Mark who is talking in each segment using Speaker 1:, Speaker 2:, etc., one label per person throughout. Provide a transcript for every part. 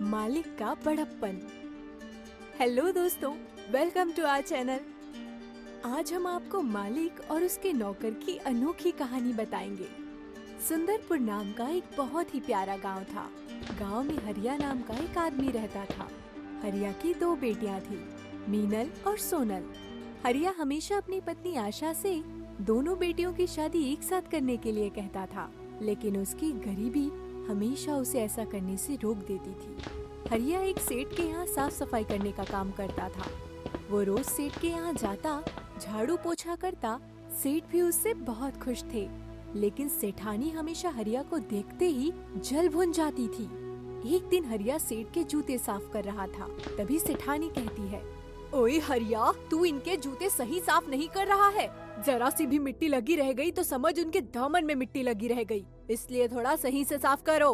Speaker 1: मालिक का बड़प्पन। हेलो दोस्तों, वेलकम टू आवर चैनल। आज हम आपको मालिक और उसके नौकर की अनोखी कहानी बताएंगे। सुंदरपुर नाम का एक बहुत ही प्यारा गांव था। गांव में हरिया नाम का एक आदमी रहता था। हरिया की 2 बेटियां थी, मीनल और सोनल। हरिया हमेशा अपनी पत्नी आशा से दोनों बेटियों की शादी एक साथ करने के लिए कहता था, लेकिन उसकी गरीबी हमेशा उसे ऐसा करने से रोक देती थी। हरिया एक सेठ के यहाँ साफ सफाई करने का काम करता था। वो रोज सेठ के यहाँ जाता, झाड़ू पोछा करता। सेठ भी उससे बहुत खुश थे, लेकिन सेठानी हमेशा हरिया को देखते ही जल भुन जाती थी। एक दिन हरिया सेठ के जूते साफ कर रहा था, तभी सेठानी कहती है, ओए हरिया, तू इनके जूते सही साफ नहीं कर रहा है। जरा सी भी मिट्टी लगी रह गई तो समझ उनके दामन में मिट्टी लगी रह गई, इसलिए थोड़ा सही से साफ करो।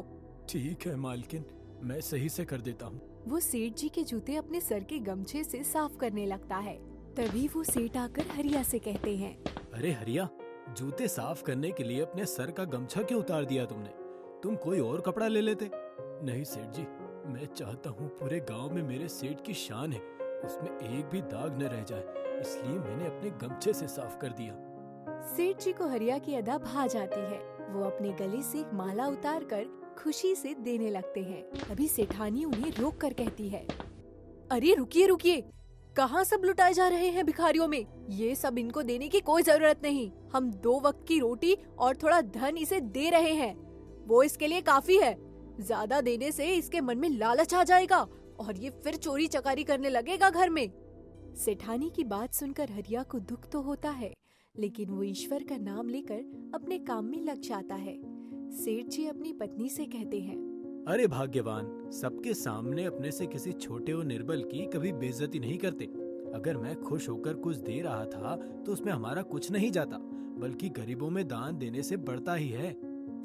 Speaker 2: ठीक है मालकिन, मैं सही से कर देता हूँ।
Speaker 1: वो सेठ जी के जूते अपने सर के गमछे से साफ करने लगता है। तभी वो सेठ आकर हरिया से कहते हैं,
Speaker 2: अरे हरिया, जूते साफ करने के लिए अपने सर का गमछा क्यों उतार दिया तुमने? तुम कोई और कपड़ा ले लेते। नहीं सेठ जी, मैं चाहता हूँ पूरे गांव में मेरे सेठ की शान है, उसमें एक भी दाग न रह जाए, इसलिए मैंने अपने गमछे से साफ कर दिया।
Speaker 1: सेठ जी को हरिया की अदा भा जाती है। वो अपने गले से एक माला उतार कर खुशी से देने लगते हैं। तभी सेठानी उन्हें रोक कर कहती है, अरे रुकिए रुकिए, कहाँ सब लुटाए जा रहे हैं भिखारियों में? ये सब इनको देने की कोई जरूरत नहीं। हम 2 वक्त की रोटी और थोड़ा धन इसे दे रहे हैं, वो इसके लिए काफी है। ज्यादा देने से इसके मन में लालच आ जाएगा और ये फिर चोरी चकारी करने लगेगा घर में। सेठानी की बात सुनकर हरिया को दुख तो होता है, लेकिन वो ईश्वर का नाम लेकर अपने काम में लग जाता है। सेठ जी अपनी पत्नी से कहते हैं,
Speaker 2: अरे भाग्यवान, सबके सामने अपने से किसी छोटे और निर्बल की कभी बेइज्जती नहीं करते। अगर मैं खुश होकर कुछ दे रहा था तो उसमें हमारा कुछ नहीं जाता, बल्कि गरीबों में दान देने से बढ़ता ही है।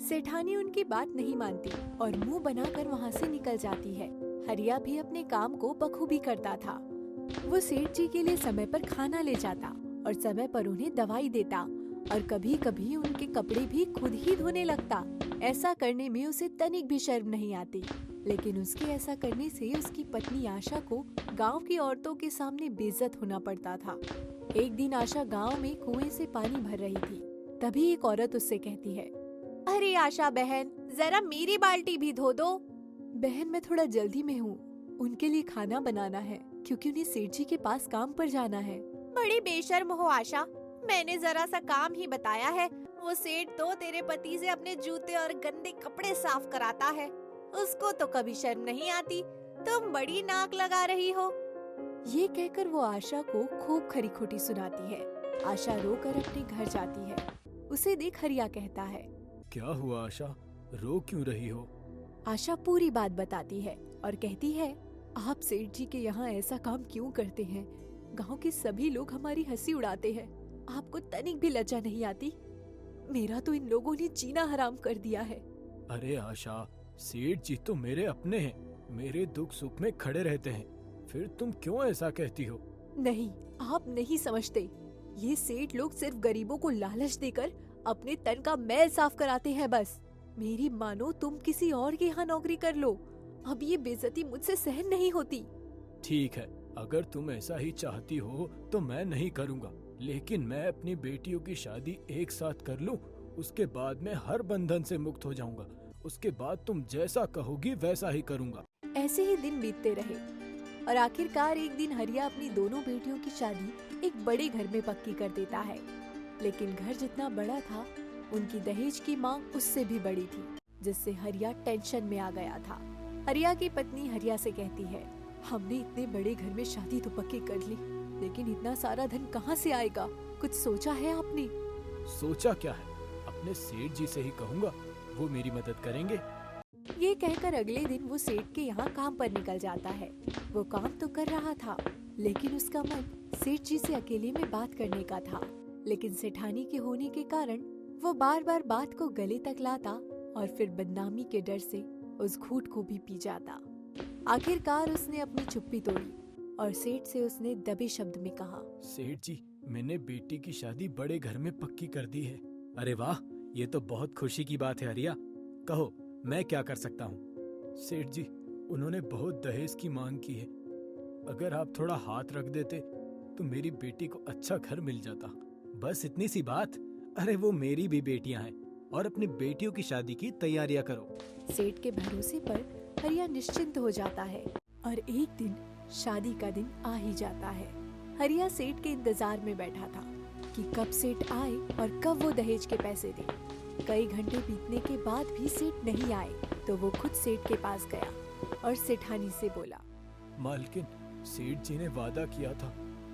Speaker 1: सेठानी उनकी बात नहीं मानती और मुंह बनाकर वहाँ से निकल जाती है। हरिया भी अपने काम को बखूबी करता था। वो सेठ जी के लिए समय पर खाना ले जाता और समय पर उन्हें दवाई देता, और कभी कभी उनके कपड़े भी खुद ही धोने लगता। ऐसा करने में उसे तनिक भी शर्म नहीं आती, लेकिन उसके ऐसा करने से उसकी पत्नी आशा को गांव की औरतों के सामने बेइज्जत होना पड़ता था। एक दिन आशा गांव में कुएं से पानी भर रही थी। तभी एक औरत उससे कहती है, अरे आशा बहन, जरा मेरी बाल्टी भी धो दो। बहन, मैं थोड़ा जल्दी में हूँ, उनके लिए खाना बनाना है, क्योंकि उन्हें सेठ जी के पास काम पर जाना है। बड़ी बेशर्म हो आशा, मैंने जरा सा काम ही बताया है। वो सेठ तो तेरे पति से अपने जूते और गंदे कपड़े साफ कराता है, उसको तो कभी शर्म नहीं आती। तुम बड़ी नाक लगा रही हो। ये कहकर वो आशा को खूब खरी खोटी सुनाती है। आशा रोकर अपने घर जाती है। उसे देख हरिया कहता है,
Speaker 2: क्या हुआ आशा, रो क्यों रही हो?
Speaker 1: आशा पूरी बात बताती है और कहती है, आप सेठ जी के यहाँ ऐसा काम क्यों करते हैं? गांव के सभी लोग हमारी हंसी उड़ाते हैं, आपको तनिक भी लज्जा नहीं आती? मेरा तो इन लोगों ने जीना हराम कर दिया है।
Speaker 2: अरे आशा, सेठ जी तो मेरे अपने हैं, मेरे दुख सुख में खड़े रहते हैं, फिर तुम क्यों ऐसा कहती हो?
Speaker 1: नहीं, आप नहीं समझते। ये सेठ लोग सिर्फ गरीबों को लालच देकर अपने तन का मैल साफ कराते हैं बस। मेरी मानो तुम किसी और के यहाँ नौकरी कर लो, अब ये बेइज्जती मुझसे सहन नहीं होती।
Speaker 2: ठीक है, अगर तुम ऐसा ही चाहती हो तो मैं नहीं करूँगा, लेकिन मैं अपनी बेटियों की शादी एक साथ कर लूं, उसके बाद मैं हर बंधन से मुक्त हो जाऊंगा। उसके बाद तुम जैसा कहोगी वैसा ही करूंगा।
Speaker 1: ऐसे ही दिन बीतते रहे और आखिरकार एक दिन हरिया अपनी दोनों बेटियों की शादी एक बड़े घर में पक्की कर देता है। लेकिन घर जितना बड़ा था, उनकी दहेज की मांग उससे भी बड़ी थी, जिससे हरिया टेंशन में आ गया था। हरिया की पत्नी हरिया से कहती है, हमने इतने बड़े घर में शादी तो पक्की कर ली, लेकिन इतना सारा धन कहाँ से आएगा? कुछ सोचा है आपने?
Speaker 2: सोचा क्या है, अपने सेठ जी से ही कहूँगा, वो मेरी मदद करेंगे।
Speaker 1: ये कहकर अगले दिन वो सेठ के यहाँ काम पर निकल जाता है। वो काम तो कर रहा था, लेकिन उसका मन सेठ जी से अकेले में बात करने का था। लेकिन सेठानी के होने के कारण वो बार बार बात को गले तक लाता और फिर बदनामी के डर से उस घूंट को भी पी जाता। आखिरकार उसने अपनी चुप्पी तोड़ी और सेठ से उसने दबे शब्द में कहा,
Speaker 2: सेठ जी, मैंने बेटी की शादी बड़े घर में पक्की कर दी है। अरे वाह, ये तो बहुत खुशी की बात है हरिया। कहो, मैं क्या कर सकता हूँ? सेठ जी, उन्होंने बहुत दहेज की मांग की है। अगर आप थोड़ा हाथ रख देते तो मेरी बेटी को अच्छा घर मिल जाता। बस इतनी सी बात। अरे वो मेरी भी बेटियां हैं और अपनी बेटियों की शादी की तैयारियां करो।
Speaker 1: सेठ के भरोसे पर हरिया निश्चिंत हो जाता है और एक दिन शादी का दिन आ ही जाता है। हरिया सेठ के इंतजार में बैठा था कि कब सेठ आए और कब वो दहेज के पैसे दे। कई घंटे बीतने के बाद भी सेठ नहीं आए तो वो खुद सेठ के पास गया और सेठानी से बोला,
Speaker 2: मालकिन, सेठ जी ने वादा किया था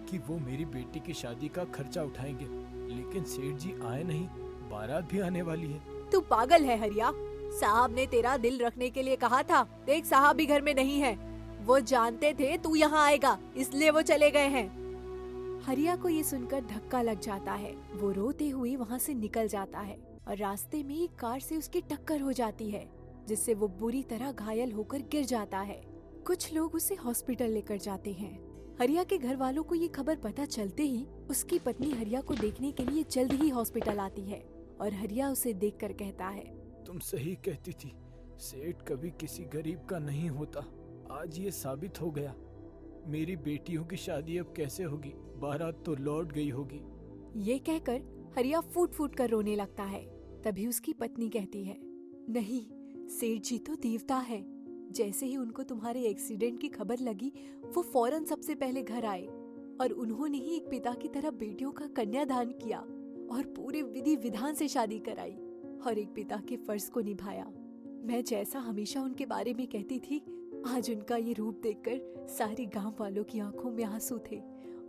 Speaker 2: कि वो मेरी बेटी की शादी का खर्चा उठाएंगे, लेकिन सेठ जी आए नहीं। बारात भी आने वाली है।
Speaker 1: तू पागल है हरिया, साहब ने तेरा दिल रखने के लिए कहा था। देख, साहब भी घर में नहीं है। वो जानते थे तू यहाँ आएगा, इसलिए वो चले गए हैं। हरिया को ये सुनकर धक्का लग जाता है। वो रोते हुए वहाँ से निकल जाता है और रास्ते में एक कार से उसकी टक्कर हो जाती है, जिससे वो बुरी तरह घायल होकर गिर जाता है। कुछ लोग उसे हॉस्पिटल लेकर जाते हैं। हरिया के घर वालों को ये खबर पता चलते ही उसकी पत्नी हरिया को देखने के लिए जल्द ही हॉस्पिटल आती है और हरिया उसे देखकर कहता है,
Speaker 2: तुम सही कहती थी, सेठ कभी किसी गरीब का नहीं होता। आज ये साबित हो गया। मेरी बेटियों की शादी अब कैसे होगी? बारात तो लौट गई होगी।
Speaker 1: ये कहकर हरिया फूट फूट कर रोने लगता है। तभी उसकी पत्नी कहती है, नहीं, सेठ जी तो देवता है। जैसे ही उनको तुम्हारे एक्सीडेंट की खबर लगी, वो फौरन सबसे पहले घर आए और उन्होंने ही एक पिता की तरह बेटियों का कन्यादान किया और पूरे विधि विधान से शादी कराई और एक पिता के फर्ज को निभाया। मैं जैसा हमेशा उनके बारे में कहती थी, आज उनका ये रूप देखकर सारी गांव वालों की आंखों में आंसू थे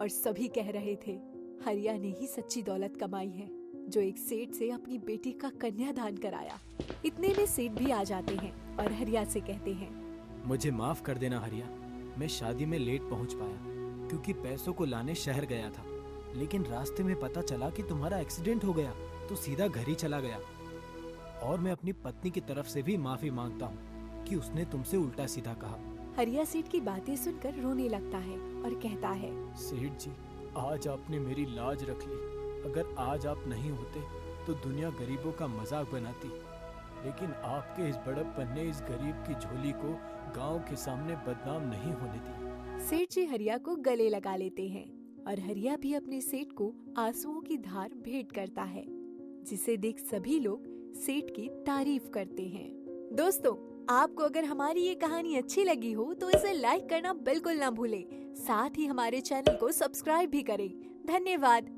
Speaker 1: और सभी कह रहे थे, हरिया ने ही सच्ची दौलत कमाई है, जो एक सेठ से अपनी बेटी का कन्यादान कराया। इतने में सेठ भी आ जाते हैं और हरिया से कहते हैं,
Speaker 2: मुझे माफ कर देना हरिया, मैं शादी में लेट पहुंच पाया क्योंकि पैसों को लाने शहर गया था, लेकिन रास्ते में पता चला कि तुम्हारा एक्सीडेंट हो गया तो सीधा घर ही चला गया। और मैं अपनी पत्नी की तरफ से भी माफी मांगता हूँ कि उसने तुमसे उल्टा सीधा कहा।
Speaker 1: हरिया सेठ की बातें सुनकर रोने लगता है और कहता है,
Speaker 2: सेठ जी, आज आपने मेरी लाज रख ली। अगर आज आप नहीं होते तो दुनिया गरीबों का मजाक बनाती, लेकिन आपके इस बड़प्पन ने इस गरीब की झोली को गांव के सामने बदनाम नहीं होने दी।
Speaker 1: सेठ जी हरिया को गले लगा लेते हैं और हरिया भी अपने सेठ को आंसुओं की धार भेंट करता है, जिसे देख सभी लोग सेठ की तारीफ करते हैं। दोस्तों, आपको अगर हमारी ये कहानी अच्छी लगी हो तो इसे लाइक करना बिल्कुल ना भूलें। साथ ही हमारे चैनल को सब्सक्राइब भी करें। धन्यवाद।